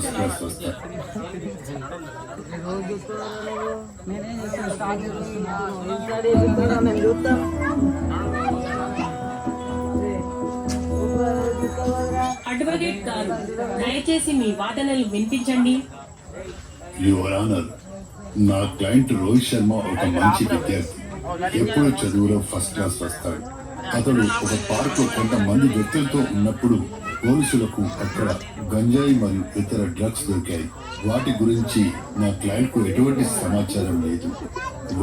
First class వస్తా. Advocate గారు, దయచేసి మీ వాదనలు వినిపించండి. యువర్ ఆనర్, నా క్లయింట్ రోహిత్ శర్మ ఒక మంచి విద్యార్థి. ఎప్పుడు చదువులో ఫస్ట్ క్లాస్ వస్తాడు. అతడు ఒక పార్క్ లో కొంతమంది వ్యక్తులతో ఉన్నప్పుడు పోలీసులకు అక్కడ గంజాయి మరియు ఇతర డ్రగ్స్ దొరికాయి. వాటి గురించి నా క్లయింట్ కు ఎటువంటి సమాచారం లేదు.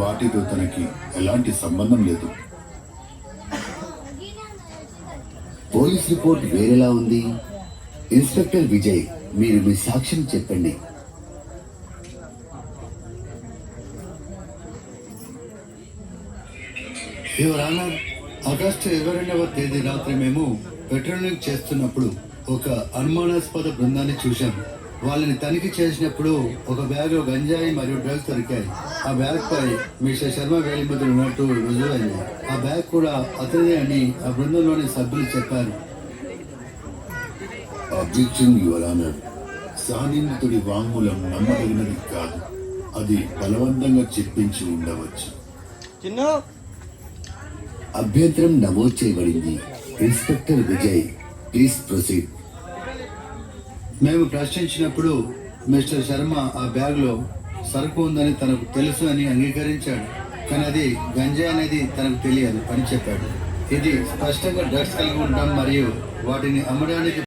వాటితో తనకి ఎలాంటి సంబంధం లేదు. పోలీస్ రిపోర్ట్ వేరేలా ఉంది. ఇన్స్పెక్టర్ విజయ్, మీరు మీ సాక్ష్యం చెప్పండి. యువర్ ఆనర్, ఆగస్టు 22వ తేదీ రాత్రి మేము పెట్రోలింగ్ చేస్తున్నప్పుడు ఒక అనుమానాస్పద బృందాన్ని చూశాం. వాళ్ళని తనిఖీ చేసినప్పుడు ఒక బ్యాగ్ గంజాయి మరియు డ్రగ్స్ దొరికాయి. ఆ బ్యాగ్ పై మిస్టర్ శర్మ వేలిముద్ర ఉన్నట్టు రుజువైంది. ఆ బ్యాగ్ కూడా అతనిదే అని ఆ బృందంలోని సభ్యులు చెప్పారు. అబ్జెక్షన్ యువర్ ఆనర్, సహనిందితుడి వాంగ్మూలం నమ్మదగినది కాదు. అది బలవంతంగా చెప్పించి ఉండవచ్చు. అభ్యంతరం నమోదు చేయబడింది. Inspector Vijay, please proceed. మేము ప్రశ్నించినప్పుడు మిస్టర్ శర్మ ఆ బ్యాగ్ లో సరుకు ఉందని తనకు తెలుసు అని అంగీకరించాడు. కానీ అది గంజా అనేది తనకు తెలియదు అని చెప్పాడు. ఇది స్పష్టంగా డ్రగ్స్ కలిగి ఉండడం మరియు వాటిని అమ్మడానికి